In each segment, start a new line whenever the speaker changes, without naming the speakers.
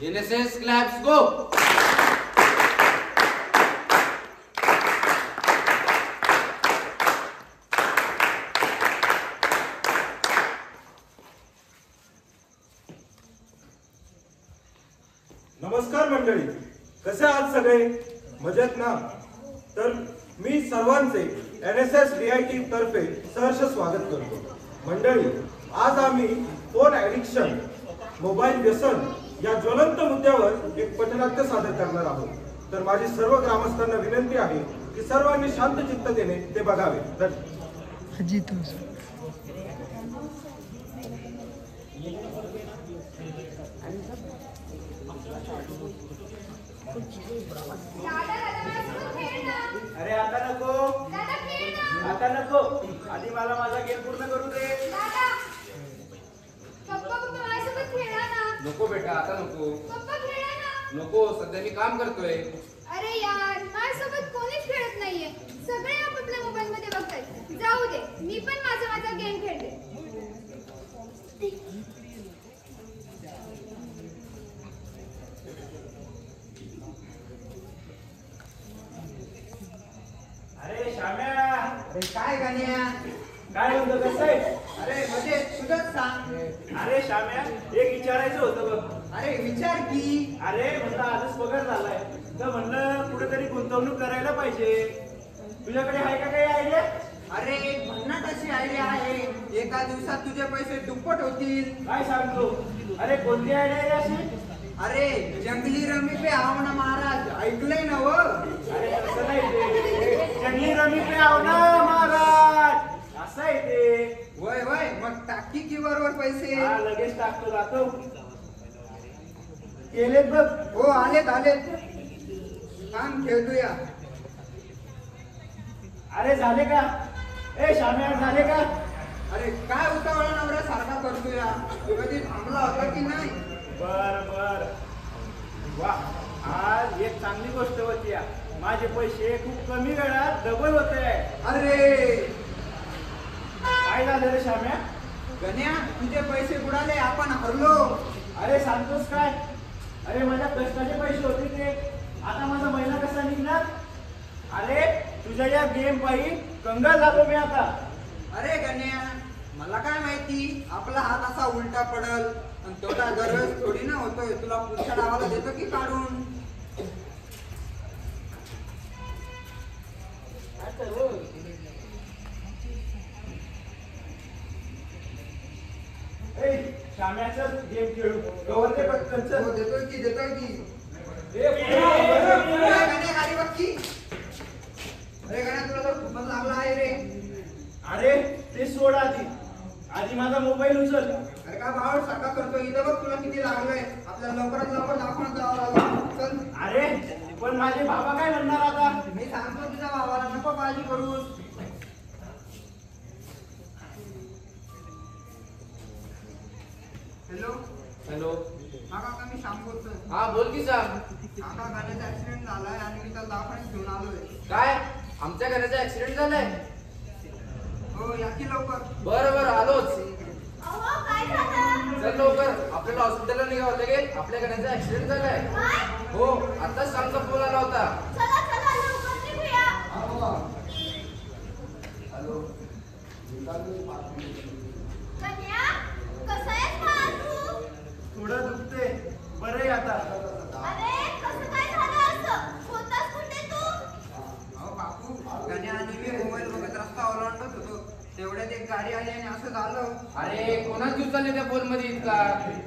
NSS claps go.
नमस्कार मंडळी, कसे आहात सगळे? मजेत ना? तर मी सर्वांचे NSS DIT तर्फे सहर्ष स्वागत करतो. मंडळी, आज आम्ही फोन ॲडिक्शन, मोबाईल व्यसन या ज्वलंत मुद्द्यावर एक पथनाट्य सादर करणार आहोत. तर माझी सर्व ग्रामस्थांना विनंती आहे की सर्वांनी शांत चित्ततेने ते बघावे. तर
अरे आता नको, आता नको, आधी मला माझा गेम पूर्ण करू दे.
नको बेटा, आता नको. नको, सध्या मी काम करतोय.
अरे यार, माझ्यासोबत कोणीच खेळत नाहीये. सगळे आपापल्या मोबाईल मध्ये बघतायत. जाऊ दे, मी पण माझा गेम खेळते.
अरे श्याम्या,
अरे काय गाण्या,
काय म्हणतो, कसं आहे?
अरे म्हणजे तुझंच सांग.
अरे श्याम्या, एक विचारायचं होतं बघ.
अरे विचार की.
अरे म्हणलं आजच पगार झालाय, तर म्हणलं कुठेतरी गुंतवणूक करायला पाहिजे. तुझ्याकडे आहे का काही आयडिया?
अरे एक भन्नाट अशी आयडिया आहे, एका दिवसात तुझे पैसे दुप्पट होतील.
काय सांगतो? अरे कोणती आयडिया आहे अशी?
अरे जंगली रमी पे आओ ना महाराज, ऐकलंय ना?
अरे असं नाही ते, जंगली रमी पे आओ ना महाराज, असं आहे ते.
वय वय, मग टाकी की बरोबर पैसे?
हा, लगेच टाकतो, जातो. केलेत बघ.
हो, आलेत आलेत. काम खेळतोया.
अरे झाले का? ए श्याम्या, झाले का?
अरे काय उतावळा नवरा सारखा करतोया, कधी थांबला होता की नाही?
बर बर, वा, आज एक चांगली गोष्ट होती. माझे पैसे खूप कमी वेळात डबल होते.
अरे
काय झालं रे श्याम्या?
गण्या, तुझे पैसे बुडाले, आपण हरलो.
अरे सांगतोस काय? अरे माझ्या कष्टाचे पैसे होते ते, आता माझा महिना कसा निघणार? अरे तुझ्या या गेम पायी कंगाल झालो मी आता.
अरे गण्या, मला काय माहिती आपला हात असा उलटा पडल आणि तेवढा गरज थोडी ना होतोय. तुला पुढच्या डावाला देतो की काढून?
श्याम्याचं गेम खेळू कवर ते पटकन चल.
हो, देतोय की देतोय की.
ए,
गण्या खाली बघ की. अरे गण्या, तुला तर खूपच लागला आहे रे.
अरे ते सोड, आधी माझा मोबाईल उचल.
अरे काय भाव सारखा करतोय, इथं बघ तुला किती लागलंय. आपल्याला लवकरात लवकर दाखवून जावं लागेल. चल.
अरे पण माझे बाबा काय म्हणणार आता?
मी सांगतो तुझ्या भावाला, नको काळजी करूस. Hello
hello.
हा काका, मी श्याम बोलतोय.
हा बोल की सांग.
काका, गाण्याचा ऍक्सिडेंट झालाय आणि मी त्याला दवाखान्यात घेऊन आलोय.
काय? आमच्या घराचा ऍक्सिडेंट झालाय?
हो, या की लवकर.
बरं बरं, आलोच.
अहो, काय झालं?
चल लवकर, आपल्याला हॉस्पिटलला निघावं लागेल. आपल्या घराचा ऍक्सिडेंट झालाय.
काय?
हो, आताच सांगचा फोन आला होता.
चला चला, लवकर निघूया. कन्या, कसा आहेस बाळा तू?
थोडं दुखते, बरं आहे आता.
अरे कसं काय झालं असं? होतास कुठे तू?
अहो काकू, गण्या आणि मी मोबाईल बघत रस्ता ओलांडत होतो, तेवढ्यात एक गाडी आली आणि असं झालं.
अरे कोणाच दिवस चालले त्या फोन मध्ये इतका?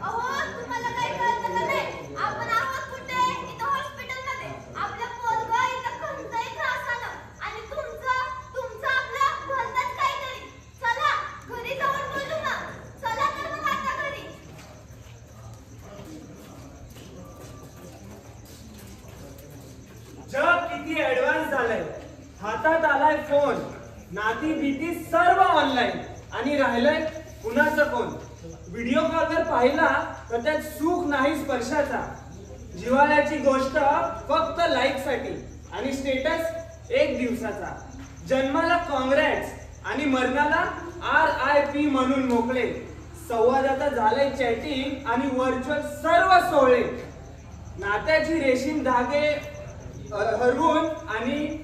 अहो, तुम्हाला काही कळतं का नाही? आपण आहोत कुठे? इथं हॉस्पिटलमध्ये. आपलं पोरगं इथं खंचय त्रासानं आणि तुमचं आपलं भलतंच काहीतरी. चला, घरी जाऊन बोलू ना. चला तर मग आता घरी.
जग किती ऍडव्हान्स झालंय. हातात आलाय फोन, नाती भीती सर्व ऑनलाईन, आणि राहिलंय कुणाचं कोण. व्हिडिओ कॉलवर पाहिला तर त्यात सुख नाही स्पर्शाचा. जिव्हाळ्याची गोष्ट फक्त लाईकसाठी आणि स्टेटस 1 दिवसाचा. जन्माला काँग्रेस आणि मरणाला RIP म्हणून मोकळे. संवादाचा झालंय चॅटिंग आणि व्हर्च्युअल सर्व सोहळे. नात्याची रेशीम धागे हरवून आणि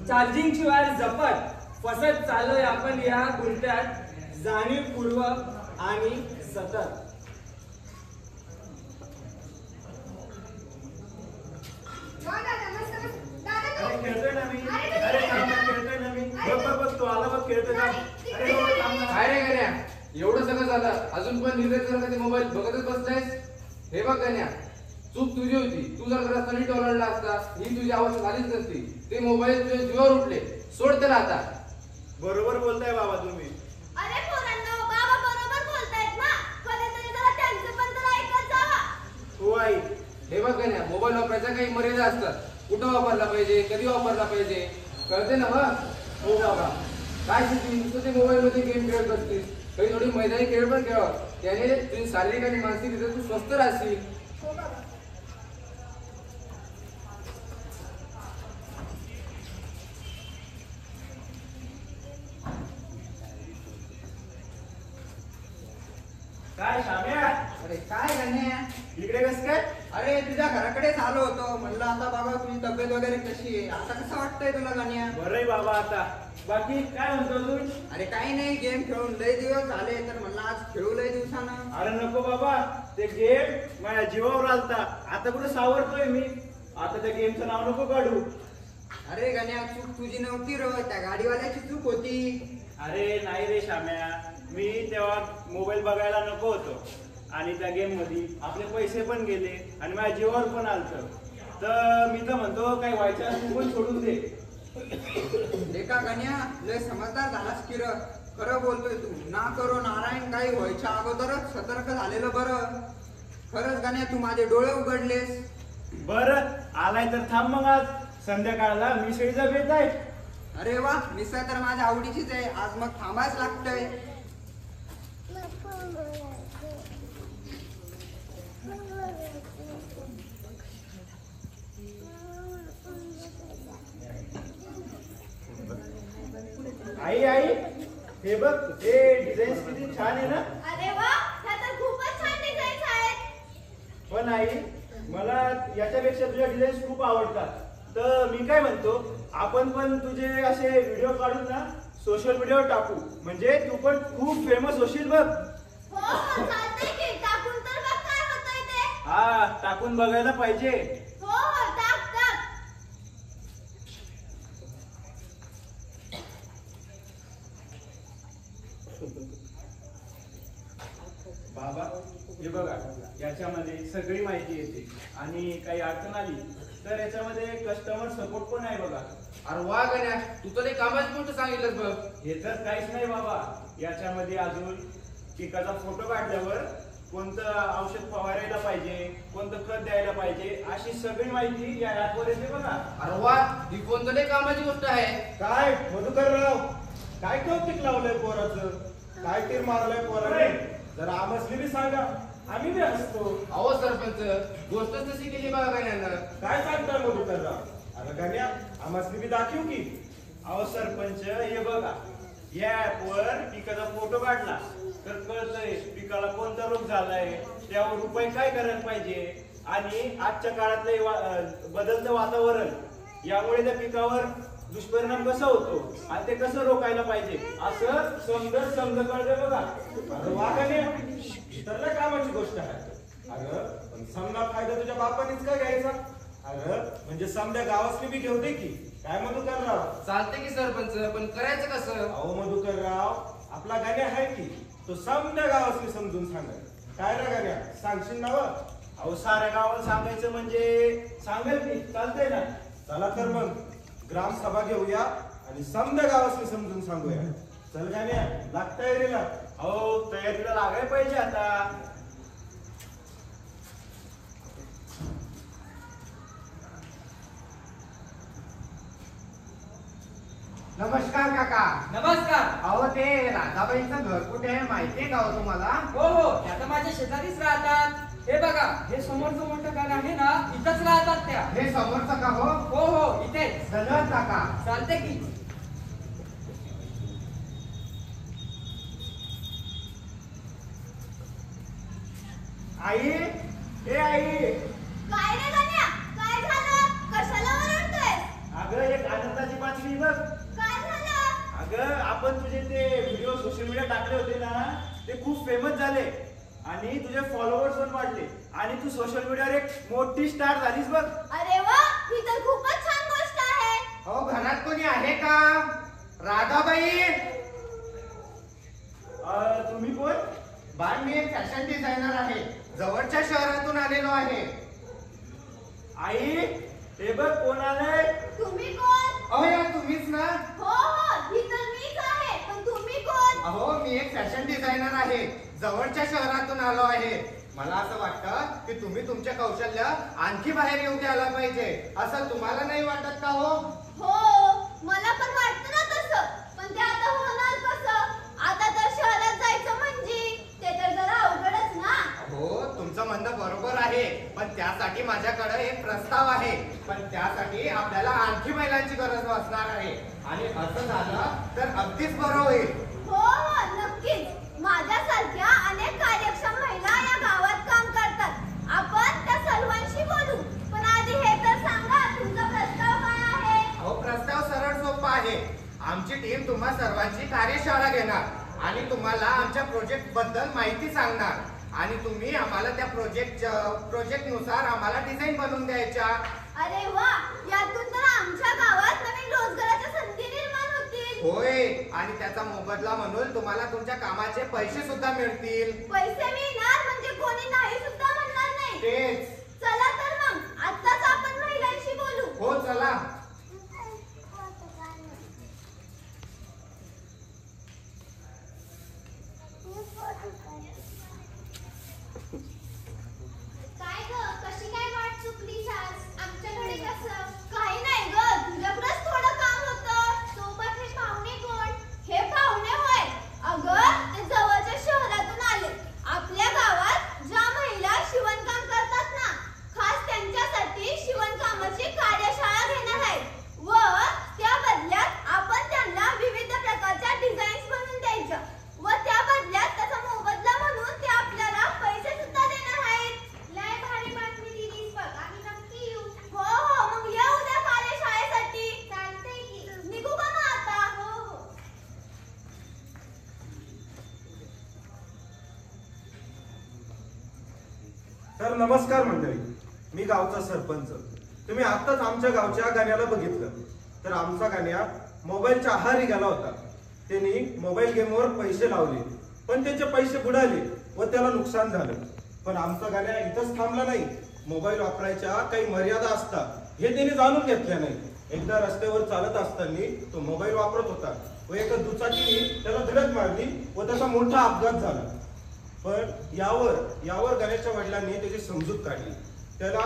चार्जिंगची वायर जपत फसत चाललोय आपण या गुंत्यात जाणीवपूर्वक आणि सतत.
अरे खेळतोय ना मी. अरे थांब ना, खेळतोय ना मी. बघ तू आला बघ खेळतोय ना. अरे हो, थांब ना.
काय रे गण्या, एवढं सगळं झालं अजून पण निर्णय जर कधी मोबाईल बघतच बसलायस. हे बघ गण्या, चूक तुझी होती. तू जर रस्ता नीट ओलांडला असता ही तुझी अवस्था झालीच नसती. ते मोबाईल तुझ्या जीवावर उठले. सोड त्याला आता.
बरोबर बोलताय बाबा तुम्ही.
अरे पोरांनो, बाबा बरोबर बोलतायत ना. कधीतरी जरा त्यांचं पण तर ऐकत जावा.
हो आई.
हे बघ गण्या, मोबाईल वापरायच्या काही मर्यादा असतात. कुठं वापरला पाहिजे, कधी वापरला पाहिजे, कळते ना बघ.
हो बाबा.
काय शिकली नुसतं ते मोबाईल मध्ये गेम खेळत बसतीस. काही थोडी मैदानी खेळ पण खेळ. त्याने तुझी शारीरिक आणि मानसिकरित्या तू स्वस्थ राहशील.
हो बाबा.
काय शाम्या,
अरे काय गण्या,
इकडे कस काय?
अरे तुझ्या घराकडेच आलो होतो. म्हणलं आता बाबा तुझी तब्येत वगैरे कशी आहे, आता कसं वाटतंय तुला गण्या?
बरं आहे बाबा आता. बाकी काय म्हणतो तू?
अरे काही नाही, गेम खेळून लय दिवस झाले तर म्हणलं आज खेळू लय दिवसानं.
अरे नको बाबा, ते गेम माझ्या जीवावर आलता. आता कुठे सावरतोय मी. आता त्या गेमचं नाव नको काढू.
अरे गण्या, चूक तुझी नव्हती रो, त्या गाडीवाल्याची चूक होती.
अरे नाही रे शाम्या, मी तेव्हा मोबाईल बघायला नको होतो आणि त्या गेम मध्ये आपले पैसे पण गेले आणि माझ्या जीवावर पण आलतं. तर मी तर म्हणतो काही व्हायचं असेल पण सोडून दे.
देखा गण्या, लय समजदार झालास की र. खरं बोलतोय तू. ना करो नारायण, काही व्हायच्या अगोदरच सतर्क झालेलं बरं. खरंच गण्या, तू माझे डोळे उघडलेस.
बरं आलाय तर थांब मग. आज संध्याकाळला मिसळीचा बेत आहे.
अरे वा, मिसळ तर माझ्या आवडीचीच आहे. आज मग थांबायच लागतंय.
आई आई, हे बघ, हे डिझाईन किती छान आहे ना.
अरे वा, ह्या तर खूपच छान डिझाईन्स आहेत.
पण आई, मला याच्यापेक्षा तुझ्या डिझाईन्स खूप आवडतात. तर मी काय म्हणतो, आपण पण तुझे असे व्हिडिओ काढून ना सोशल मीडियावर टाकू. म्हणजे तू पण खूप फेमस होशील बघ.
हो हो, चालतंय की. टाकून तर बघ काय होतंय ते.
हा, टाकून बघायला पाहिजे.
हो हो, टाक टाक.
बाबा हे बघा, याच्यामध्ये सगळी माहिती येते आणि काही अडचण आली तर याच्यामध्ये कस्टमर सपोर्ट पण आहे बघा.
अरे वा गण्या, तू तर एक कामाची गोष्ट सांगितलंस बघ.
हे तर काहीच नाही बाबा. याच्यामध्ये अजून पिकाचा फोटो काढल्यावर कोणतं औषध फवारायला पाहिजे, कोणतं खत द्यायला पाहिजे, अशी सगळी माहिती या ऍपवर येते बघा.
अरे वा, ही फोन तर एक कामाची गोष्ट आहे.
काय मधुकरराव, काय कौतिक लावलंय पोराचं? काय तीर मारलंय पोराने? जरा आमसली बी सांगा, आम्ही बी हसतो.
अहो सरपंच, गोष्टच तशी केली बघा गण्यानं.
काय सांगताय मधुकरराव? अरे गण्या, आमसली बी दाखवू की?
अहो सरपंच, हे बघा, या ऍपवर पिकाचा फोटो काढला तर कळतंय पिकाला कोणता रोग झालाय, त्यावर उपाय काय करायला पाहिजे आणि आजच्या काळातलं बदलतं वातावरण यामुळे त्या पिकावर दुष्परिणाम कसा होतो आणि ते कसं रोखायला पाहिजे असं समज कळतंय बघा.
अरे वा गण्या, तर कामाची गोष्ट आहे. अरे पण समजा फायदा तुझ्या बापानीच काय घ्यायचा? अरे म्हणजे समजा गावासनी बी घेऊ दे की. काय मधुकरराव?
चालते की सरपंच, पण करायचं कसं?
अहो मधुकरराव, आपला गाण्या आहे की तो समजा गावासनी समजून सांगा. काय रे गाण्या, सांगशील ना?
अहो साऱ्या गावाला सांगायचं म्हणजे सांगेल की, चालतंय ना?
चला तर मग ग्रामसभा घेऊया आणि समजा गावासनी समजून सांगूया. चल गाण्या, लाग तयारीला.
अहो तयारीला लागायला पाहिजे आता.
नमस्कार काका.
नमस्कार.
अहो ते राधाबाईंचं घर कुठे आहे माहितीये का हो तुम्हाला?
हो हो, त्या तर माझ्या शेजारीच राहतात. हे बघा, हे समोरचं मोठं घर आहे ना, इथंच राहतात त्या.
हे समोरचं का हो?
हो हो, इथेच.
धन्यवाद काका.
चालते की.
आई, ए आई,
काय रे गण्या? काय झालं? कशाला ओरडतोय?
अगं एक आनंदाची बातमी बघ.
काय झालं?
अगं आपण तुझे ते व्हिडिओ सोशल मीडिया टाकले होते ना, ते खूप फेमस झाले आणि तुझे फॉलोअर्स पण वाढले आणि तू सोशल मीडियावर एक मोठी स्टार झालीस बघ.
अरे वा, ही तर खूपच छान गोष्ट आहे.
अहो घरात कोणी आहे का? राधाबाई.
तुम्ही कोण?
बाळ मी एक फॅशन डिझायनर आहे. जवळच्या शहरातून आलेलो आहे.
आई, हे बघ कोण आलंय.
तुम्ही कोण?
अहो या तुम्हीच ना?
हो हो, ही तर मीच आहे. पण तुम्ही कोण?
अहो मी एक फॅशन डिझायनर आहे. जवळच्या शहरातून आलो आहे. मला असं वाटतं की तुम्ही तुमचे कौशल्य आणखी बाहेर येऊ द्यायला पाहिजे. असं तुम्हाला नाही वाटत का हो?
हो, मला पण वाटतं ना तसं. पण ते आता होणार कसं? आता तर शहरात जायचं म्हणजे ते तर जरा अवघडच ना.
हो तुमचं म्हणणं बरोबर आहे. पण त्यासाठी माझ्याकडे एक प्रस्ताव आहे. पण त्यासाठी आपल्याला आणखी महिलांची गरज असणार आहे. आणि असं झालं तर अगदीच बरं होईल.
हो हो, नक्कीच. माझ्यासारख्या अनेक कार्यक्षम महिला या गावात काम करतात. आपण त्या सर्वांशी बोलू. पण आधी हे तर सांगा, तुमचा प्रस्ताव काय आहे?
अहो प्रस्ताव सरळ सोपा आहे. आमची टीम तुम्हा सर्वांची कार्यशाळा घेणार आणि तुम्हाला आमच्या प्रोजेक्ट बद्दल माहिती सांगणार आणि तुम्ही आम्हाला त्या प्रोजेक्ट नुसार आम्हाला डिझाईन बनवून द्यायच्या.
अरे वा, यातून तर आमच्या गावात नवीन रोजगाराच्या संधी निर्माण होतील.
होय, आणि त्याचा मोबदला म्हणून तुम्हाला तुमच्या कामाचे पैसे सुद्धा मिळतील.
पैसे मिळणार म्हणजे कोणी नाही सुद्धा म्हणणार नाही.
तेच.
चला तर मग आत्ताच आपण महिलांशी बोलू.
हो चला.
काय ग, कशी काय वाट चुकलीस आज? आमच्याकडे कसं? काही नाही ग, तुझ्याकडेच थोडं काम होतं. सोबत हे पाहुणे कोण? हे पाहुणे होय. अगं ते जवळच्या शहरातून आले. आपल्या गावात ज्या महिला शिवणकाम करतात ना, खास त्यांच्यासाठी शिवणकामाची कार्यशाळा घेणार आहे. व त्या बदल्यात आपण त्यांना विविध प्रकारच्या डिझाईन्स बनवून द्यायच्या. व त्या बदल्यात त्याचा मोबदला म्हणून ते आपल्याला पैसे सुद्धा देणार आहेत. लय भारी बातमी दिलीस बघ. आम्ही नक्की येऊ. हो हो, मग ये उद्या कार्यशाळेसाठी. चालतंय की. निघू का मग आता? हो हो.
तर नमस्कार मंडळी, मी गावचा सरपंच. तुम्ही आत्ताच आमच्या गावच्या गाण्याला बघितलं. तर आमचा गाण्या मोबाईलच्या आहारी गेला होता. त्यांनी मोबाईल गेमवर पैसे लावले, पण त्याचे पैसे बुडाले व त्याला नुकसान झालं. पण आमचा गाण्या इथंच थांबला नाही. मोबाईल वापरायच्या काही मर्यादा असतात हे त्याने जाणून घेतल्या नाही. एकदा रस्त्यावर चालत असताना तो मोबाईल वापरत होता व एका दुचाकीने त्याला धडक मारली व त्याचा मोठा अपघात झाला. पण यावर गाण्याच्या वडिलांनी त्याची समजूत काढली. त्याला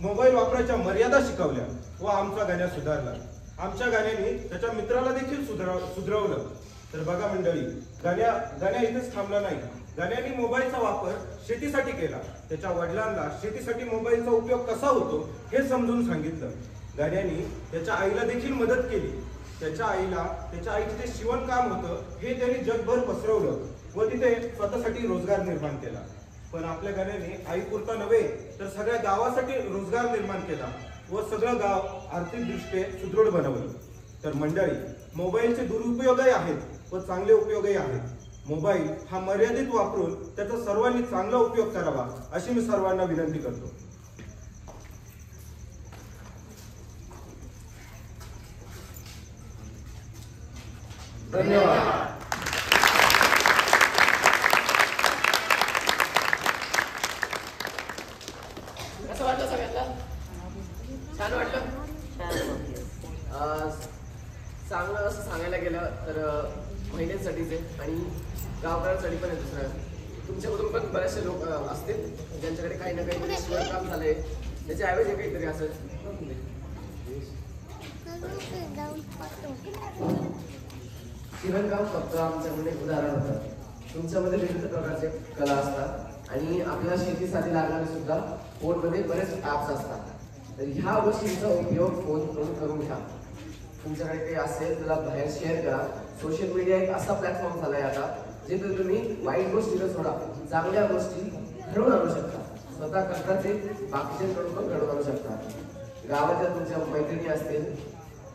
मोबाईल वापरायच्या मर्यादा शिकवल्या व आमचा गाण्या सुधारला. आमच्या गाण्याने त्याच्या मित्राला देखील सुधरवलं. तर बघा मंडळी, गाण्या इथेच थांबला नाही. गाण्याने मोबाईलचा वापर शेतीसाठी केला. त्याच्या वडिलांना शेतीसाठी मोबाईलचा उपयोग कसा होतो हे समजून सांगितलं. गाण्याने त्याच्या आईला देखील मदत केली. त्याच्या आईचं जे शिवणकाम होतं हे त्यांनी जगभर पसरवलं व तिथे स्वतःसाठी रोजगार निर्माण केला. पण आपल्या गाण्याने आईपुरता नव्हे तर सगळ्या गावासाठी रोजगार निर्माण केला व सगळं गाव आर्थिकदृष्ट्या सुदृढ बनवलं. तर मंडळी, मोबाईलचे दुरुपयोगही आहेत व चांगले उपयोगही आहेत. मोबाईल हा मर्यादित वापरून त्याचा सर्वांनी चांगला उपयोग करावा अशी मी सर्वांना विनंती करतो.
धन्यवाद.
कसं वाटलं सगळ्यांना? छान वाटलं? चांगलं असं सांगायला गेलं तर महिलांसाठीच आहे आणि गावकऱ्यांसाठी पण आहे. दुसरं तुमच्याकडून पण बरेचसे लोक असतील ज्यांच्याकडे काही ना काहीतरी शिवणकाम झालंय, त्याच्या ऐवजी काहीतरी असं शिवणकाम फक्त आमच्याकडे एक उदाहरण होतं. तुमच्यामध्ये विविध प्रकारचे कला असतात आणि आपल्या शेतीसाठी लागणारे सुद्धा फोनमध्ये बरेच ॲप्स असतात. तर ह्या गोष्टींचा उपयोग फोन करून घ्या. तुमच्याकडे काही असेल त्याला बाहेर शेअर करा. सोशल मीडिया एक असा प्लॅटफॉर्म झाला आहे आता जिथे तुम्ही वाईट गोष्टीला सोडा चांगल्या गोष्टी घडवून आणू शकता. स्वतः करता ते बाकीच्यांकडून पण घडवून आणू शकता. गावाच्या तुमच्या मैत्रिणी असतील,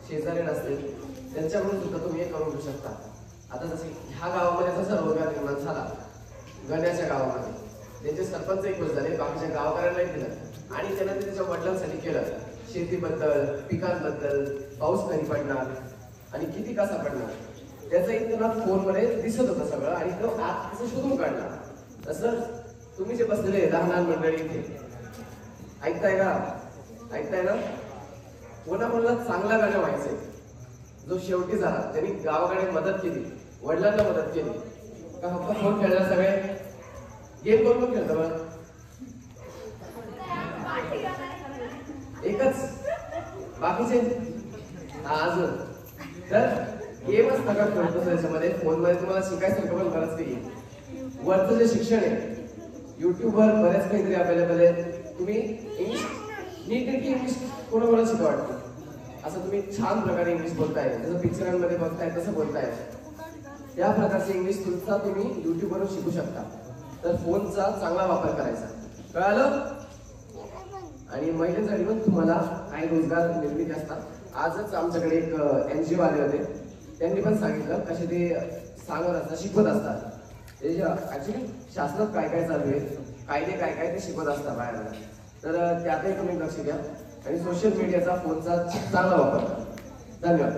शेजारी असतील, त्यांच्याकडून सुद्धा तुम्ही हे करून घेऊ शकता. आता जसे ह्या गावामध्ये जसा रोजगार निर्माण झाला गण्याच्या गावामध्ये, त्यांचे सरपंच एक खुश झाले, बाकीच्या गावकऱ्यांनाही दिलं आणि त्यांना ते त्याच्या वडिलांसाठी केलं. शेतीबद्दल, पिकांबद्दल, पाऊस कधी पडणार आणि किती कसा पडणार त्याचा इतकं फोनमध्ये दिसत होतं सगळं आणि तो ॲप कसं शोधून काढला. तसं तुम्ही जे बसलेले लहान लहान मंडळी इथे ऐकताय ना, कोणाकोणाला चांगला गाणं व्हायचंय, जो शेवटी झाला त्यांनी गावाकडे मदत केली, वडिलांना मदत केली का फक्त फोन खेळला सगळे गेम कोण खेळतो बरं एकच बाकीचे अजून तर गेमच नका खेळतो. त्याच्यामध्ये फोनमध्ये तुम्हाला शिकायसारखं पण बरंच काही वरचं जे शिक्षण आहे युट्यूबवर बरेच काहीतरी अवेलेबल आहे. तुम्ही इंग्लिश नीट इंग्लिश कोणाकोणाला शिका वाटतं असं तुम्ही छान प्रकारे इंग्लिश बोलताय, जसं पिक्चरांमध्ये बघताय तसं बोलताय, त्या प्रकारचे इंग्लिश तुमचा तुम्ही युट्यूबवरून शिकू शकता. तर फोनचा चांगला वापर करायचा, कळालं? आणि महिलांसाठी पण तुम्हाला काही रोजगार निर्मिती असतात. आजच आमच्याकडे एक NGO आले होते, त्यांनी पण सांगितलं कसे ते सांगत असतात, शिकवत असतात. ऍक्च्युली शासनात काय काय चालू आहे, कायदे काय काय ते शिकवत असतात बाहेर. तर त्यातही तुम्ही लक्ष द्या आणि सोशल मीडियाचा फोनचा चांगला वापर करा. धन्यवाद.